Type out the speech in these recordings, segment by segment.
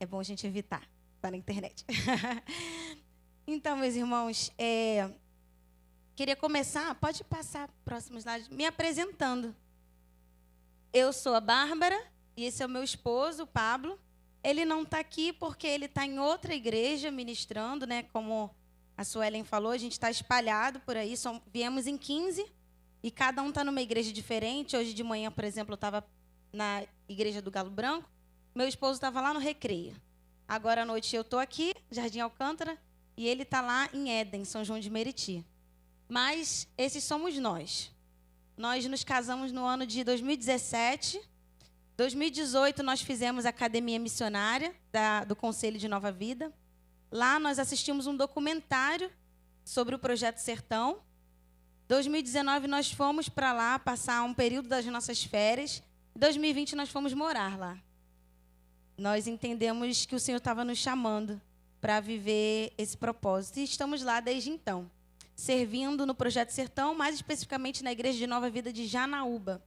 É bom a gente evitar, tá na internet. Então, meus irmãos, queria começar, pode passar próximo slide, me apresentando. Eu sou a Bárbara e esse é o meu esposo, o Pablo. Ele não está aqui porque ele está em outra igreja ministrando, né? Como a Suelen falou, a gente está espalhado por aí, viemos em 15 e cada um está numa igreja diferente. Hoje de manhã, por exemplo, eu estava na igreja do Galo Branco, meu esposo estava lá no Recreio. Agora à noite eu estou aqui, Jardim Alcântara, e ele está lá em Éden, São João de Meriti. Mas esses somos nós. Nós nos casamos no ano de 2017. 2018 nós fizemos a academia missionária do Conselho de Nova Vida. Lá nós assistimos um documentário sobre o Projeto Sertão. 2019 nós fomos para lá passar um período das nossas férias. 2020 nós fomos morar lá. Nós entendemos que o Senhor estava nos chamando para viver esse propósito. E estamos lá desde então, servindo no Projeto Sertão, mais especificamente na Igreja de Nova Vida de Janaúba,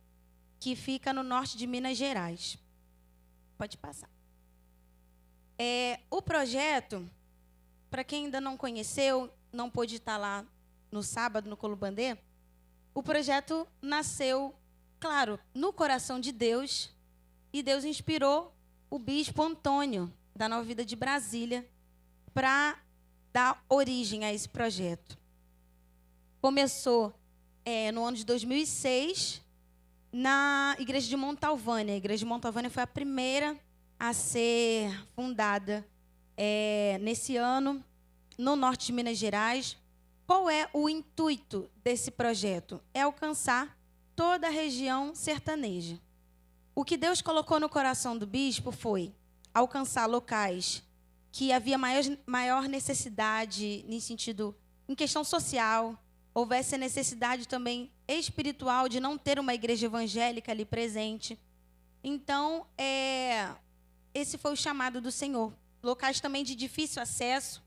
que fica no norte de Minas Gerais. Pode passar. O projeto, para quem ainda não conheceu, não pôde estar lá no sábado, no Colubandê, o projeto nasceu, claro, no coração de Deus, e Deus inspirou o bispo Antônio, da Nova Vida de Brasília, para dar origem a esse projeto. Começou no ano de 2006, na igreja de Montalvânia. A igreja de Montalvânia foi a primeira a ser fundada nesse ano, no norte de Minas Gerais. Qual é o intuito desse projeto? É alcançar toda a região sertaneja. O que Deus colocou no coração do bispo foi alcançar locais que havia maior necessidade em questão social, houvesse a necessidade também espiritual de não ter uma igreja evangélica ali presente. Então, esse foi o chamado do Senhor. Locais também de difícil acesso.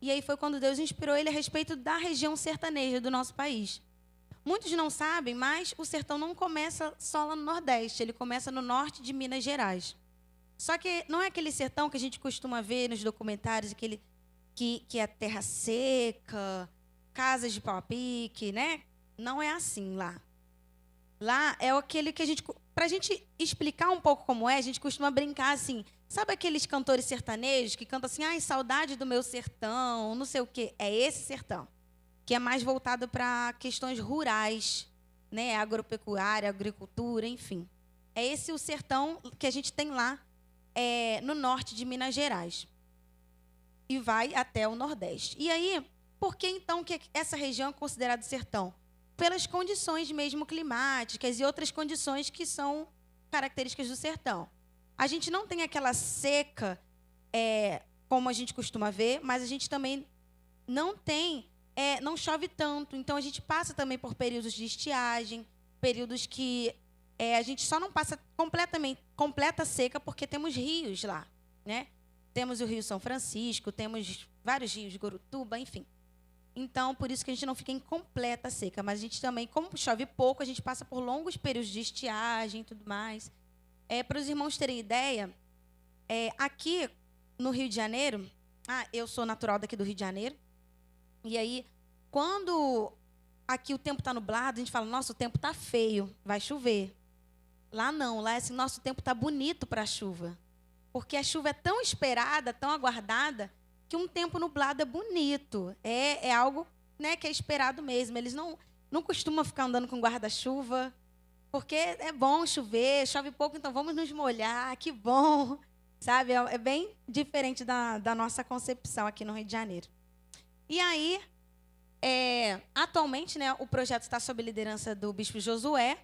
E aí foi quando Deus inspirou ele a respeito da região sertaneja do nosso país. Muitos não sabem, mas o sertão não começa só lá no Nordeste, ele começa no norte de Minas Gerais. Só que não é aquele sertão que a gente costuma ver nos documentários, aquele que é terra seca, casas de pau a pique, né? Não é assim lá. Lá é aquele que para a gente explicar um pouco como a gente costuma brincar assim. Sabe aqueles cantores sertanejos que cantam assim, ai, saudade do meu sertão, não sei o quê? É esse sertão, que é mais voltado para questões rurais, né? Agropecuária, agricultura, enfim. É esse o sertão que a gente tem lá no norte de Minas Gerais. E vai até o Nordeste. E aí, por que então que essa região é considerada sertão? Pelas condições mesmo climáticas e outras condições que são características do sertão. A gente não tem aquela seca como a gente costuma ver, mas a gente também não tem, não chove tanto. Então, a gente passa também por períodos de estiagem, períodos que a gente só não passa completa seca porque temos rios lá, né? Temos o Rio São Francisco, temos vários rios de Gurutuba, enfim. Então, por isso que a gente não fica em completa seca. Mas a gente também, como chove pouco, a gente passa por longos períodos de estiagem e tudo mais. Para os irmãos terem ideia, aqui no Rio de Janeiro, eu sou natural daqui do Rio de Janeiro, e aí, quando aqui o tempo está nublado, a gente fala, nossa, o tempo está feio, vai chover. Lá não, lá é assim, nosso tempo está bonito para a chuva. Porque a chuva é tão esperada, tão aguardada, que um tempo nublado é bonito. É algo, né, que é esperado mesmo. Eles não costumam ficar andando com guarda-chuva, porque é bom chover, chove pouco, então vamos nos molhar, que bom. Sabe? É bem diferente da nossa concepção aqui no Rio de Janeiro. E aí, atualmente, né, o projeto está sob a liderança do bispo Josué.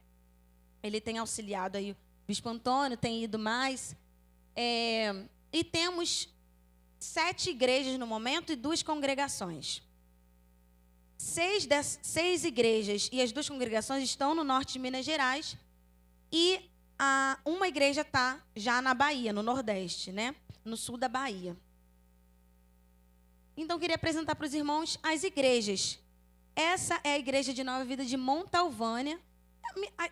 Ele tem auxiliado aí o bispo Antônio, tem ido mais. E temos 7 igrejas no momento e 2 congregações. 6 igrejas e as 2 congregações estão no norte de Minas Gerais. E uma igreja está já na Bahia, no Nordeste, né? No sul da Bahia. Então, eu queria apresentar para os irmãos as igrejas. Essa é a igreja de Nova Vida de Montalvânia.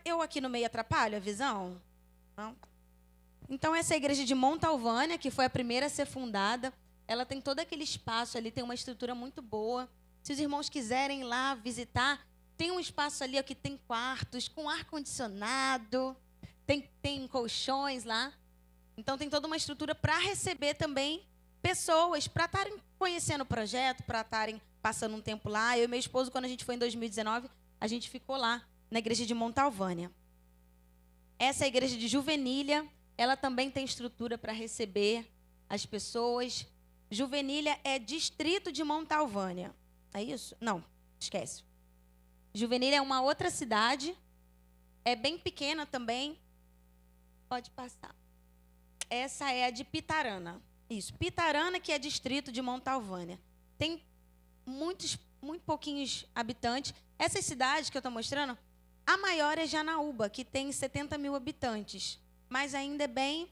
Eu aqui no meio atrapalho a visão? Não? Então, essa é a igreja de Montalvânia, que foi a primeira a ser fundada. Ela tem todo aquele espaço ali, tem uma estrutura muito boa. Se os irmãos quiserem ir lá visitar, tem um espaço ali ó, que tem quartos com ar-condicionado, tem colchões lá. Então, tem toda uma estrutura para receber também pessoas, para estarem conhecendo o projeto, para estarem passando um tempo lá. Eu e meu esposo, quando a gente foi em 2019, a gente ficou lá, na igreja de Montalvânia. Essa é a igreja de Juvenília. Ela também tem estrutura para receber as pessoas. Juvenília é distrito de Montalvânia. É isso? Não, esquece. Juvenília é uma outra cidade. É bem pequena também. Pode passar. Essa é a de Pitarana. Isso, Pitarana, que é distrito de Montalvânia. Tem muito pouquinhos habitantes. Essas cidades que eu estou mostrando, a maior é Janaúba, que tem 70 mil habitantes. Mas ainda é bem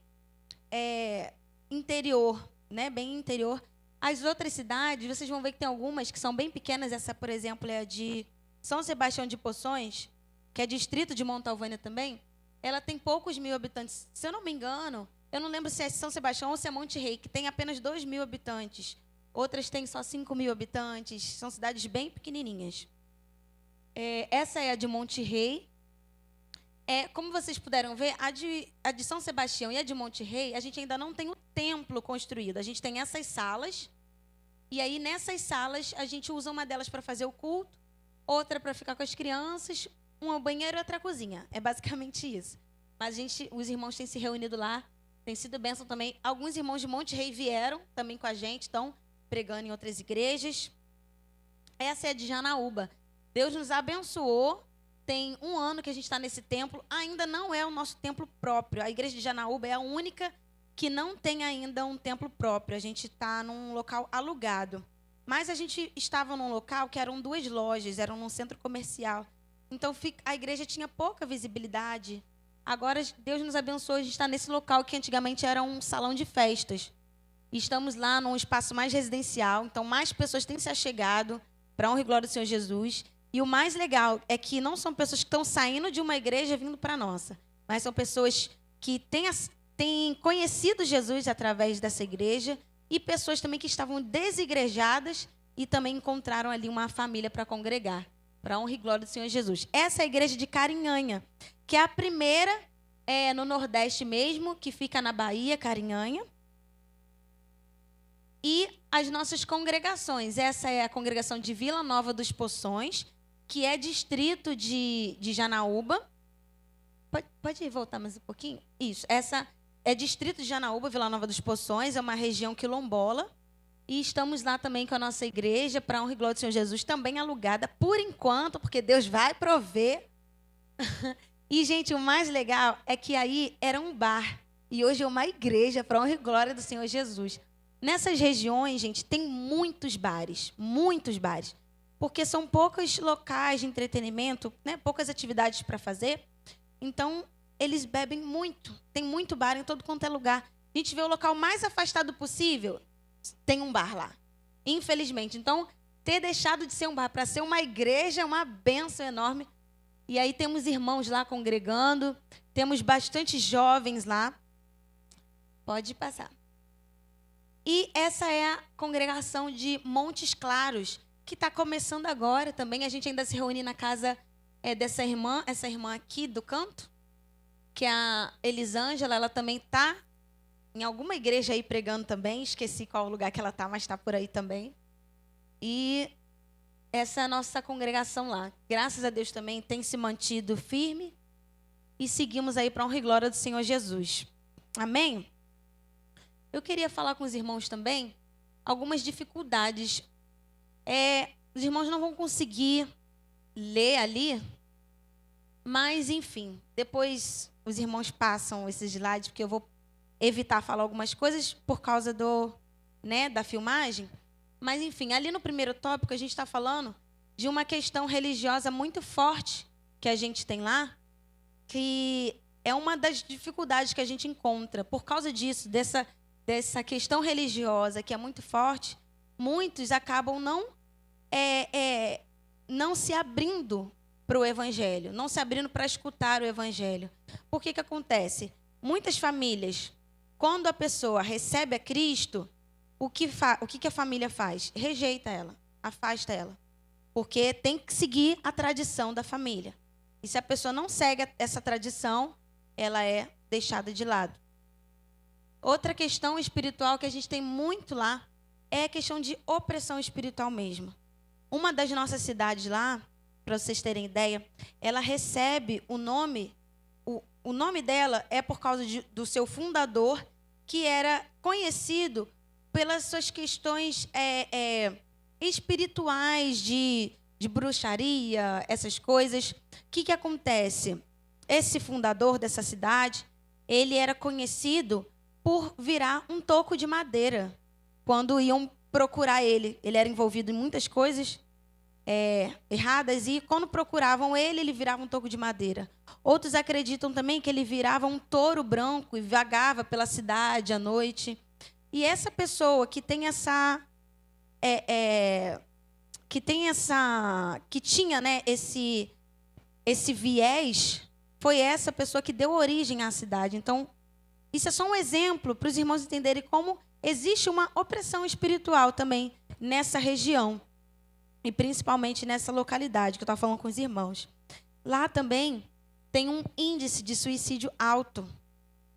interior, né? Bem interior. As outras cidades, vocês vão ver que tem algumas que são bem pequenas. Essa, por exemplo, é a de São Sebastião de Poções, que é distrito de Montalvânia também. Ela tem poucos mil habitantes. Se eu não me engano, eu não lembro se é São Sebastião ou se é Monte Rei, que tem apenas 2 mil habitantes. Outras têm só 5 mil habitantes. São cidades bem pequenininhas. Essa é a de Monte Rei. Como vocês puderam ver, a de São Sebastião e a de Monte Rei, a gente ainda não tem o templo construído. A gente tem essas salas, e aí nessas salas a gente usa uma delas para fazer o culto, outra para ficar com as crianças, uma banheiro e outra cozinha. É basicamente isso. Mas os irmãos têm se reunido lá, tem sido bênção também. Alguns irmãos de Monte Rei vieram também com a gente, estão pregando em outras igrejas. Essa é a de Janaúba. Deus nos abençoou. Tem 1 ano que a gente está nesse templo. Ainda não é o nosso templo próprio. A igreja de Janaúba é a única que não tem ainda um templo próprio. A gente está num local alugado. Mas a gente estava num local que eram 2 lojas, eram num centro comercial. Então a igreja tinha pouca visibilidade. Agora Deus nos abençoou, a gente está nesse local que antigamente era um salão de festas. E estamos lá num espaço mais residencial. Então mais pessoas têm se achegado para a honra e glória do Senhor Jesus. E o mais legal é que não são pessoas que estão saindo de uma igreja vindo para a nossa, mas são pessoas que têm conhecido Jesus através dessa igreja e pessoas também que estavam desigrejadas e também encontraram ali uma família para congregar, para a honra e glória do Senhor Jesus. Essa é a igreja de Carinhanha, que é a primeira no Nordeste mesmo, que fica na Bahia, Carinhanha. E as nossas congregações. Essa é a congregação de Vila Nova dos Poções, que é distrito de Janaúba. Pode voltar mais um pouquinho? Isso. Essa é distrito de Janaúba, Vila Nova dos Poções, é uma região quilombola. E estamos lá também com a nossa igreja, para a honra e glória do Senhor Jesus, também alugada por enquanto, porque Deus vai prover. E, gente, o mais legal é que aí era um bar. E hoje é uma igreja, para a honra e glória do Senhor Jesus. Nessas regiões, gente, tem muitos bares. Porque são poucos locais de entretenimento, né? Poucas atividades para fazer. Então, eles bebem muito. Tem muito bar em todo quanto é lugar. A gente vê o local mais afastado possível, tem um bar lá. Infelizmente. Então, ter deixado de ser um bar para ser uma igreja é uma bênção enorme. E aí temos irmãos lá congregando, temos bastante jovens lá. Pode passar. E essa é a congregação de Montes Claros, que está começando agora também. A gente ainda se reúne na casa dessa irmã, essa irmã aqui do canto, que é a Elisângela. Ela também está em alguma igreja aí pregando também. Esqueci qual lugar que ela está, mas está por aí também. E essa é a nossa congregação lá. Graças a Deus também tem se mantido firme. E seguimos aí para a honra e glória do Senhor Jesus. Amém? Eu queria falar com os irmãos também algumas dificuldades. Os irmãos não vão conseguir ler ali, mas, enfim, depois os irmãos passam esses slides, porque eu vou evitar falar algumas coisas por causa da filmagem. Mas, enfim, ali no primeiro tópico a gente está falando de uma questão religiosa muito forte que a gente tem lá, que é uma das dificuldades que a gente encontra. Por causa disso, dessa questão religiosa que é muito forte, muitos acabam não se abrindo para o Evangelho, não se abrindo para escutar o Evangelho. Por que acontece? Muitas famílias quando a pessoa recebe a Cristo, o que a família faz? Rejeita ela, afasta ela. Porque tem que seguir a tradição da família. E se a pessoa não segue essa tradição, ela é deixada de lado. Outra questão espiritual que a gente tem muito lá é a questão de opressão espiritual mesmo. Uma das nossas cidades lá, para vocês terem ideia, ela recebe o nome dela é por causa do seu fundador, que era conhecido pelas suas questões espirituais de bruxaria, essas coisas. O que acontece? Esse fundador dessa cidade, ele era conhecido por virar um toco de madeira. Quando iam procurar ele era envolvido em muitas coisas erradas, e quando procuravam ele virava um toco de madeira. Outros acreditam também que ele virava um touro branco e vagava pela cidade à noite. E essa pessoa que tem que tinha, né, esse viés, foi essa pessoa que deu origem à cidade. Então, isso é só um exemplo para os irmãos entenderem como existe uma opressão espiritual também nessa região. E principalmente nessa localidade que eu estava falando com os irmãos. Lá também tem um índice de suicídio alto,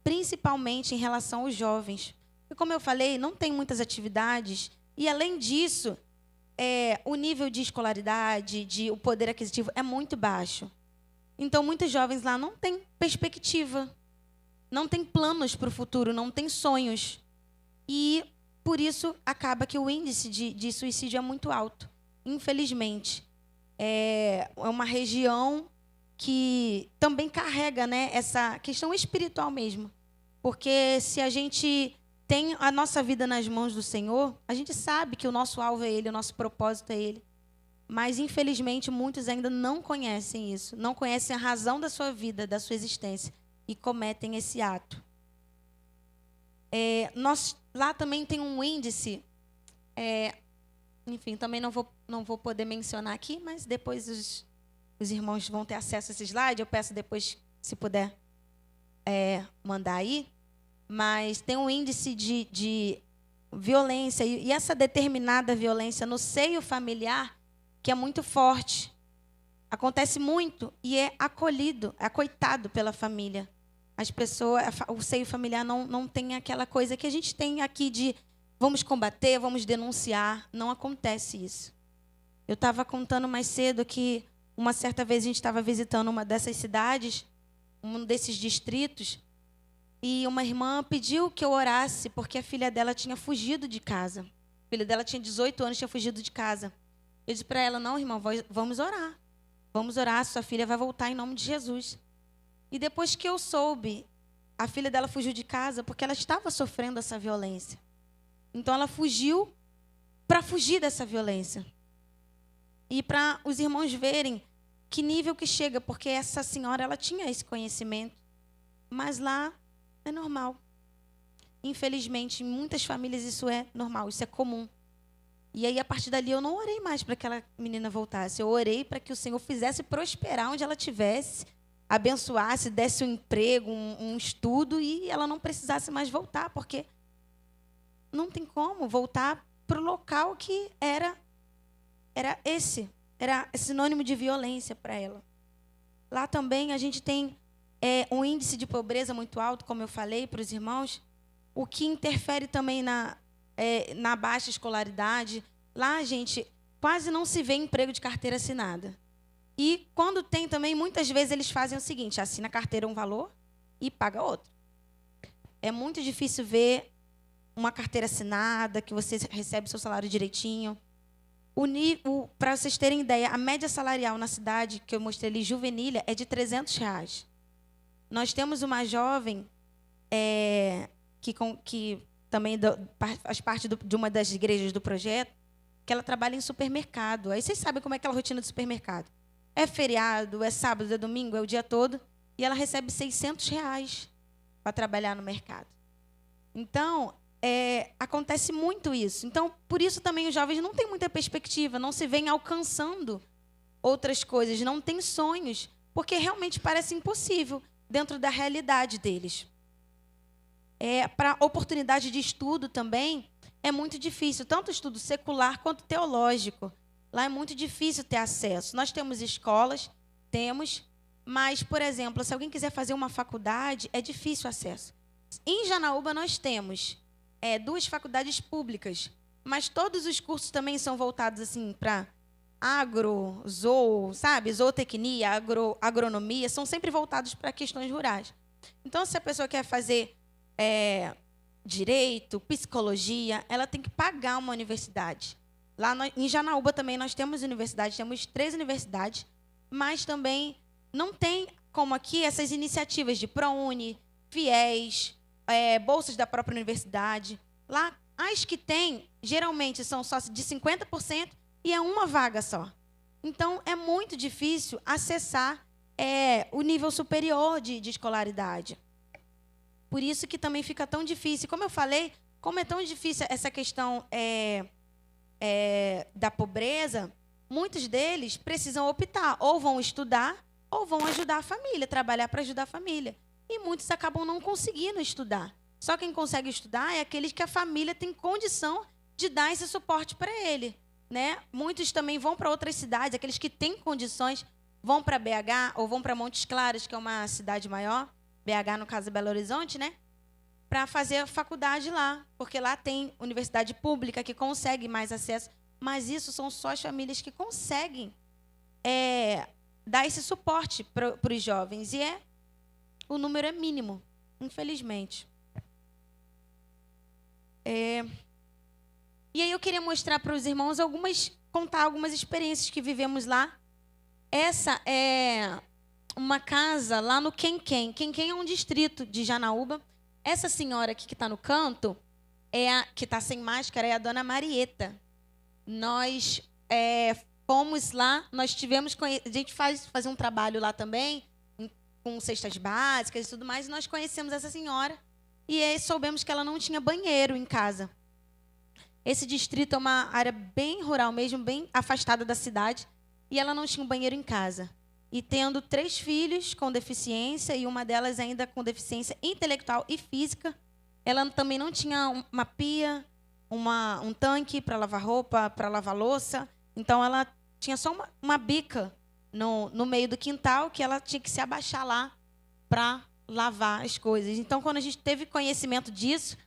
principalmente em relação aos jovens. E como eu falei, não tem muitas atividades. E, além disso, o nível de escolaridade, o poder aquisitivo é muito baixo. Então, muitos jovens lá não têm perspectiva, não têm planos para o futuro, não têm sonhos. E, por isso, acaba que o índice de suicídio é muito alto. Infelizmente, é uma região que também carrega, né, essa questão espiritual mesmo. Porque se a gente tem a nossa vida nas mãos do Senhor, a gente sabe que o nosso alvo é Ele, o nosso propósito é Ele. Mas, infelizmente, muitos ainda não conhecem isso, não conhecem a razão da sua vida, da sua existência, e cometem esse ato. Lá também tem um índice... Enfim, também não vou poder mencionar aqui, mas depois os irmãos vão ter acesso a esse slide. Eu peço depois, se puder, mandar aí. Mas tem um índice de violência, e essa determinada violência no seio familiar, que é muito forte. Acontece muito e é acolhido, é acoitado pela família. As pessoas, o seio familiar não tem aquela coisa que a gente tem aqui de... Vamos combater, vamos denunciar. Não acontece isso. Eu estava contando mais cedo que uma certa vez a gente estava visitando uma dessas cidades, um desses distritos, e uma irmã pediu que eu orasse porque a filha dela tinha fugido de casa. A filha dela tinha 18 anos, tinha fugido de casa. Eu disse para ela, não, irmã, vamos orar. Vamos orar, sua filha vai voltar em nome de Jesus. E depois que eu soube, a filha dela fugiu de casa porque ela estava sofrendo essa violência. Então, ela fugiu para fugir dessa violência. E para os irmãos verem que nível que chega, porque essa senhora ela tinha esse conhecimento. Mas lá é normal. Infelizmente, em muitas famílias isso é normal, isso é comum. E aí, a partir dali, eu não orei mais para que aquela menina voltasse. Eu orei para que o Senhor fizesse prosperar onde ela estivesse, abençoasse, desse um emprego, um estudo, e ela não precisasse mais voltar, porque... não tem como voltar para o local que era sinônimo de violência para ela. Lá também a gente tem um índice de pobreza muito alto, como eu falei para os irmãos, o que interfere também na baixa escolaridade. Lá, gente, quase não se vê emprego de carteira assinada. E quando tem também, muitas vezes eles fazem o seguinte, assina a carteira um valor e paga outro. É muito difícil ver uma carteira assinada, que você recebe seu salário direitinho. Para vocês terem ideia, a média salarial na cidade, que eu mostrei ali, Juvenília, é de R$300. Nós temos uma jovem que também faz parte de uma das igrejas do projeto, que ela trabalha em supermercado. Aí vocês sabem como é aquela rotina de supermercado. É feriado, é sábado, é domingo, é o dia todo, e ela recebe R$600 para trabalhar no mercado. Então... acontece muito isso. Então, por isso também os jovens não têm muita perspectiva, não se veem alcançando outras coisas, não têm sonhos, porque realmente parece impossível dentro da realidade deles. Para oportunidade de estudo também, é muito difícil, tanto estudo secular quanto teológico. Lá é muito difícil ter acesso. Nós temos escolas, mas, por exemplo, se alguém quiser fazer uma faculdade, é difícil o acesso. Em Janaúba, nós temos 2 faculdades públicas, mas todos os cursos também são voltados assim para zootecnia, agronomia, são sempre voltados para questões rurais. Então, se a pessoa quer fazer direito, psicologia, ela tem que pagar uma universidade. Lá em Janaúba também nós temos universidades, temos 3 universidades, mas também não tem como aqui essas iniciativas de ProUni, FIES, bolsas da própria universidade. Lá, as que tem, geralmente são só de 50% e é uma vaga só. Então, é muito difícil acessar o nível superior de escolaridade. Por isso que também fica tão difícil. Como eu falei, como é tão difícil essa questão da pobreza, muitos deles precisam optar, ou vão estudar, ou vão ajudar a família, trabalhar para ajudar a família. E muitos acabam não conseguindo estudar. Só quem consegue estudar é aqueles que a família tem condição de dar esse suporte para ele, né? Muitos também vão para outras cidades, aqueles que têm condições vão para BH ou vão para Montes Claros, que é uma cidade maior, BH no caso é Belo Horizonte, né? Para fazer a faculdade lá, porque lá tem universidade pública que consegue mais acesso, mas isso são só as famílias que conseguem dar esse suporte para os jovens, e o número é mínimo, infelizmente. E aí eu queria mostrar para os irmãos contar algumas experiências que vivemos lá. Essa é uma casa lá no Quenquém. Quenquém é um distrito de Janaúba. Essa senhora aqui que está no canto, que está sem máscara, é a dona Marieta. Nós fomos lá, nós tivemos... A gente fazia um trabalho lá também, com cestas básicas e tudo mais, e nós conhecemos essa senhora e aí soubemos que ela não tinha banheiro em casa. Esse distrito é uma área bem rural mesmo, bem afastada da cidade, e ela não tinha um banheiro em casa. E tendo 3 filhos com deficiência, e uma delas ainda com deficiência intelectual e física, ela também não tinha uma pia, um tanque para lavar roupa, para lavar louça. Então, ela tinha só uma bica no meio do quintal, que ela tinha que se abaixar lá para lavar as coisas. Então, quando a gente teve conhecimento disso,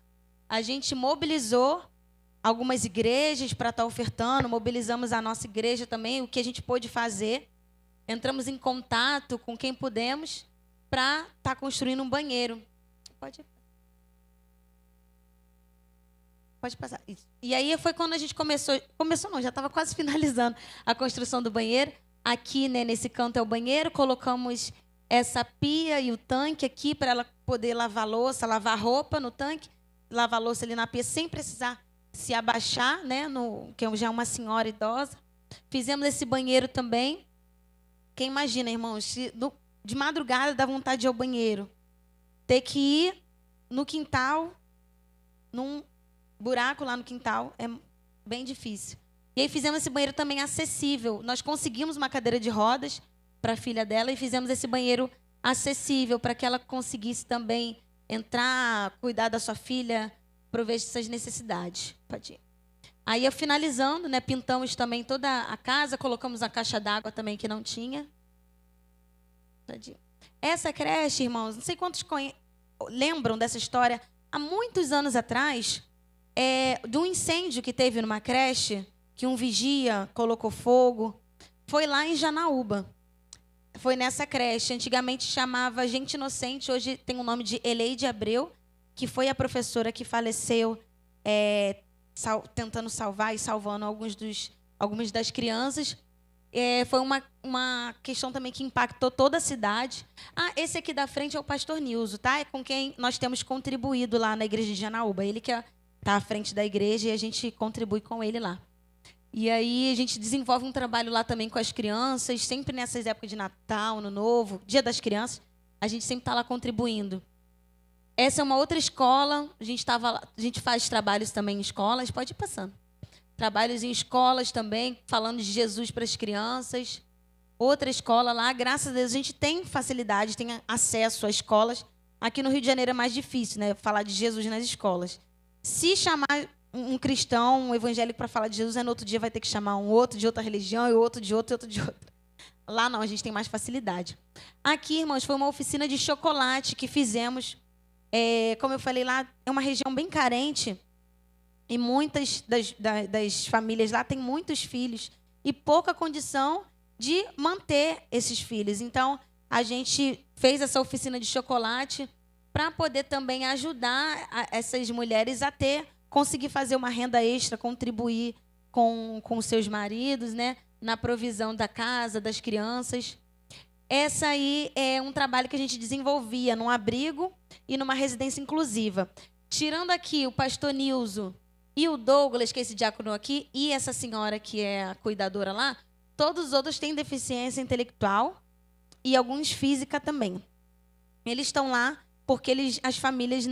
a gente mobilizou algumas igrejas para estar ofertando, mobilizamos a nossa igreja também, o que a gente pôde fazer. Entramos em contato com quem pudemos para estar construindo um banheiro. Pode passar. Isso. E aí foi quando a gente começou não, já estava quase finalizando a construção do banheiro. Aqui, né, nesse canto é o banheiro, colocamos essa pia e o tanque aqui para ela poder lavar louça, lavar roupa no tanque, lavar louça ali na pia sem precisar se abaixar, né, que já é uma senhora idosa. Fizemos esse banheiro também. Quem imagina, irmãos, se de madrugada dá vontade de ir ao banheiro, ter que ir no quintal, num buraco lá no quintal, é bem difícil. E aí fizemos esse banheiro também acessível. Nós conseguimos uma cadeira de rodas para a filha dela e fizemos esse banheiro acessível para que ela conseguisse também entrar, cuidar da sua filha, prover suas necessidades. Pode ir. Aí, finalizando, né, pintamos também toda a casa, colocamos a caixa d'água também que não tinha. Pode ir. Essa creche, irmãos, não sei quantos lembram dessa história, há muitos anos atrás, de um incêndio que teve numa creche, que um vigia colocou fogo, foi lá em Janaúba. Foi nessa creche, antigamente chamava Gente Inocente, hoje tem o nome de Eleide Abreu, que foi a professora que faleceu tentando salvar e salvando algumas das crianças. Foi uma questão também que impactou toda a cidade. Esse aqui da frente é o pastor Nilzo, tá? É com quem nós temos contribuído lá na igreja de Janaúba. Ele que está à frente da igreja e a gente contribui com ele lá. E aí a gente desenvolve um trabalho lá também com as crianças, sempre nessas épocas de Natal, Ano Novo, Dia das Crianças, a gente sempre está lá contribuindo. Essa é uma outra escola, a gente faz trabalhos também em escolas, pode ir passando. Trabalhos em escolas também, falando de Jesus para as crianças. Outra escola lá, graças a Deus, a gente tem facilidade, tem acesso a escolas Aqui no Rio de Janeiro é mais difícil, né? Falar de Jesus nas escolas. Se chamar um cristão, um evangélico para falar de Jesus, no outro dia vai ter que chamar um outro de outra religião, e outro de outra, e outro de outra. Lá não, a gente tem mais facilidade. Aqui, irmãos, foi uma oficina de chocolate que fizemos. Como eu falei lá, é uma região bem carente. E muitas das famílias lá têm muitos filhos. E pouca condição de manter esses filhos. Então, a gente fez essa oficina de chocolate para poder também ajudar essas mulheres a conseguir fazer uma renda extra, contribuir com seus maridos, né, na provisão da casa, das crianças. Essa aí é um trabalho que a gente desenvolvia num abrigo e numa residência inclusiva. Tirando aqui o pastor Nilson e o Douglas, que é esse diácono aqui, e essa senhora que é a cuidadora lá, todos os outros têm deficiência intelectual e alguns física também. Eles estão lá porque as famílias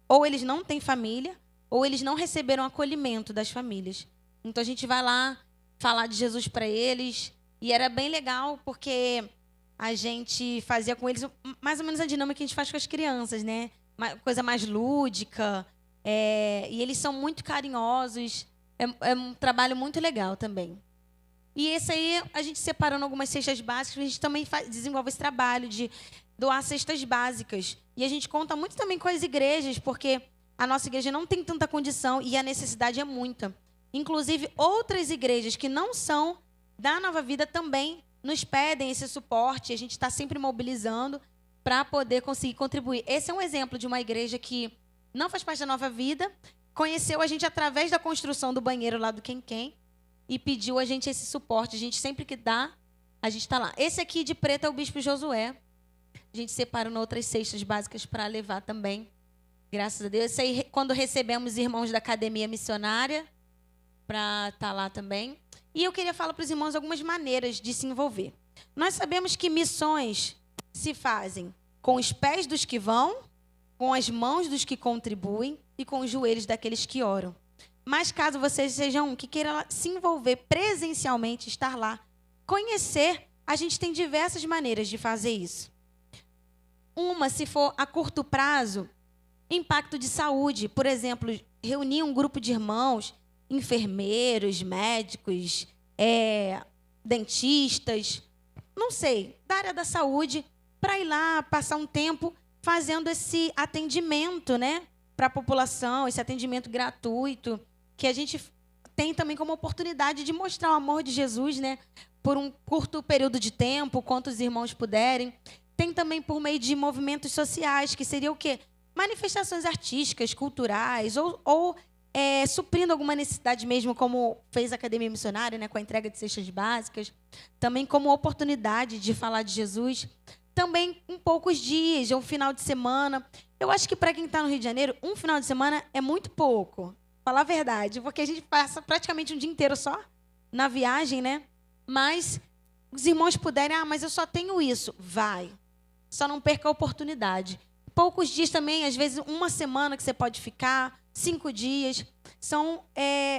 ou eles não têm família, ou eles não receberam acolhimento das famílias. Então a gente vai lá falar de Jesus para eles, e era bem legal porque a gente fazia com eles mais ou menos a dinâmica que a gente faz com as crianças, né? Uma coisa mais lúdica, e eles são muito carinhosos, é um trabalho muito legal também. E esse aí, a gente separando algumas cestas básicas, a gente também desenvolve esse trabalho de doar cestas básicas. E a gente conta muito também com as igrejas, porque a nossa igreja não tem tanta condição e a necessidade é muita. Inclusive, outras igrejas que não são da Nova Vida também nos pedem esse suporte. A gente está sempre mobilizando para poder conseguir contribuir. Esse é um exemplo de uma igreja que não faz parte da Nova Vida, conheceu a gente através da construção do banheiro lá do Quem, e pediu a gente esse suporte. A gente sempre que dá, a gente está lá. Esse aqui de preto é o Bispo Josué. A gente separou outras cestas básicas para levar também. Graças a Deus. Esse aí, quando recebemos irmãos da Academia Missionária, para estar lá também. E eu queria falar para os irmãos algumas maneiras de se envolver. Nós sabemos que missões se fazem com os pés dos que vão, com as mãos dos que contribuem e com os joelhos daqueles que oram. Mas caso vocês sejam um que queira se envolver presencialmente, estar lá, conhecer, a gente tem diversas maneiras de fazer isso. Uma, se for a curto prazo, impacto de saúde. Por exemplo, reunir um grupo de irmãos, enfermeiros, médicos, dentistas, não sei, da área da saúde, para ir lá passar um tempo fazendo esse atendimento, né, para a população, esse atendimento gratuito, que a gente tem também como oportunidade de mostrar o amor de Jesus, né, por um curto período de tempo, quantos irmãos puderem. Tem também por meio de movimentos sociais, que seria o quê? Manifestações artísticas, culturais, ou suprindo alguma necessidade mesmo, como fez a Academia Missionária, né, com a entrega de cestas básicas. Também como oportunidade de falar de Jesus. Também em poucos dias, um final de semana. Eu acho que para quem está no Rio de Janeiro, um final de semana é muito pouco. Falar a verdade, porque a gente passa praticamente um dia inteiro só na viagem, né? Mas os irmãos puderem, mas eu só tenho isso. Vai. Só não perca a oportunidade. Poucos dias também, às vezes uma semana que você pode ficar, 5 dias. São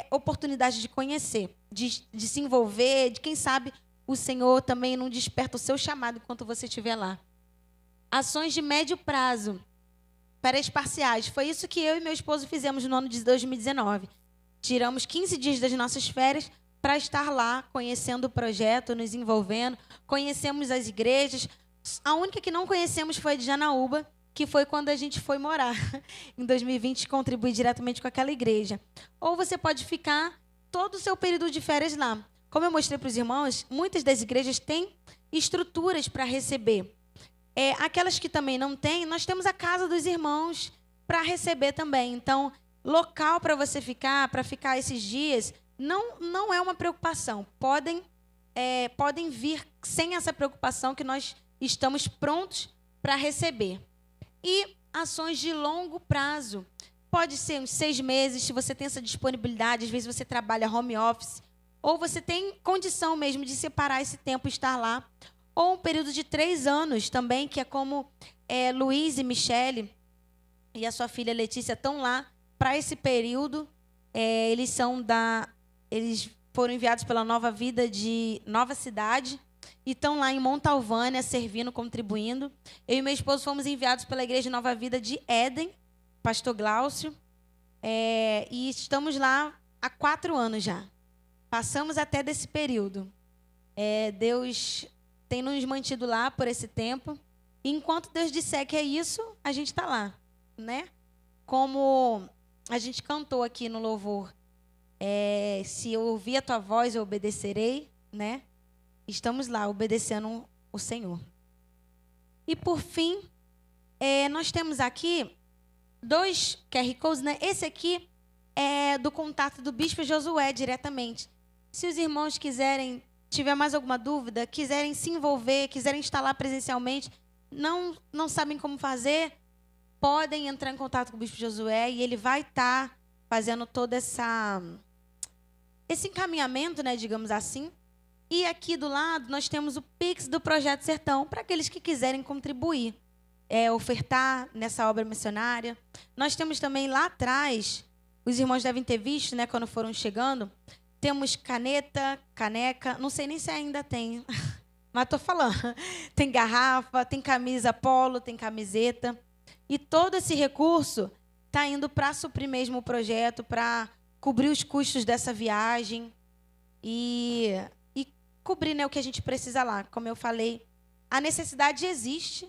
oportunidades de conhecer, de se envolver, de quem sabe o Senhor também não desperta o seu chamado enquanto você estiver lá. Ações de médio prazo. Férias parciais. Foi isso que eu e meu esposo fizemos no ano de 2019. Tiramos 15 dias das nossas férias para estar lá, conhecendo o projeto, nos envolvendo. Conhecemos as igrejas. A única que não conhecemos foi a de Janaúba, que foi quando a gente foi morar. Em 2020, contribuir diretamente com aquela igreja. Ou você pode ficar todo o seu período de férias lá. Como eu mostrei para os irmãos, muitas das igrejas têm estruturas para receber. Aquelas que também não têm, nós temos a casa dos irmãos para receber também. Então, local para você ficar, para ficar esses dias, não é uma preocupação. Podem vir sem essa preocupação, que nós estamos prontos para receber. E ações de longo prazo. Pode ser uns 6 meses, se você tem essa disponibilidade. Às vezes você trabalha home office, ou você tem condição mesmo de separar esse tempo e estar lá. Ou um período de 3 anos também, que é como Luiz e Michele e a sua filha Letícia estão lá para esse período. Eles foram enviados pela Nova Vida de Nova Cidade, e estão lá em Montalvânia, servindo, contribuindo. Eu e meu esposo fomos enviados pela Igreja Nova Vida de Éden, pastor Glaucio, e estamos lá há 4 anos já. Passamos até desse período. Deus tem nos mantido lá por esse tempo. E enquanto Deus disser que é isso, a gente está lá, né? Como a gente cantou aqui no louvor, se eu ouvir a tua voz, eu obedecerei, né? Estamos lá, obedecendo o Senhor. E por fim, nós temos aqui 2 QR Codes, né? Esse aqui é do contato do Bispo Josué diretamente. Se os irmãos quiserem, tiver mais alguma dúvida, quiserem se envolver, quiserem estar lá presencialmente, não sabem como fazer, podem entrar em contato com o Bispo Josué e ele vai estar fazendo todo esse encaminhamento, né, digamos assim. E aqui do lado nós temos o Pix do Projeto Sertão, para aqueles que quiserem contribuir, ofertar nessa obra missionária. Nós temos também lá atrás, os irmãos devem ter visto, né, quando foram chegando, temos caneta, caneca, não sei nem se ainda tem, mas estou falando. Tem garrafa, tem camisa polo, tem camiseta. E todo esse recurso está indo para suprir mesmo o projeto, para cobrir os custos dessa viagem e cobrir, né, o que a gente precisa lá. Como eu falei, a necessidade existe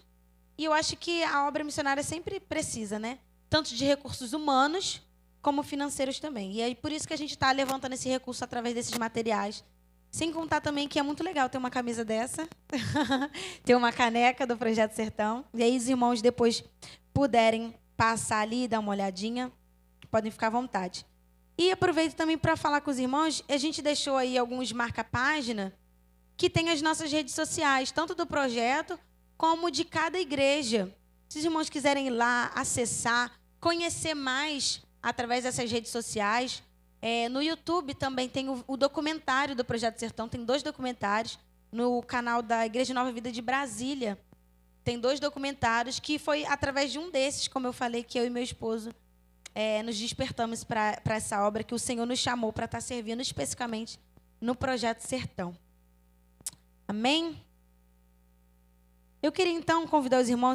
e eu acho que a obra missionária sempre precisa, né? Tanto de recursos humanos como financeiros também. E é por isso que a gente está levantando esse recurso através desses materiais. Sem contar também que é muito legal ter uma camisa dessa, ter uma caneca do Projeto Sertão. E aí os irmãos depois puderem passar ali e dar uma olhadinha, podem ficar à vontade. E aproveito também para falar com os irmãos, a gente deixou aí alguns marca-página que tem as nossas redes sociais, tanto do projeto como de cada igreja. Se os irmãos quiserem ir lá, acessar, conhecer mais através dessas redes sociais. No YouTube também tem o documentário do Projeto Sertão, tem 2 documentários. No canal da Igreja Nova Vida de Brasília, tem 2 documentários, que foi através de um desses, como eu falei, que eu e meu esposo nos despertamos para essa obra que o Senhor nos chamou para estar servindo especificamente no Projeto Sertão. Amém? Eu queria, então, convidar os irmãos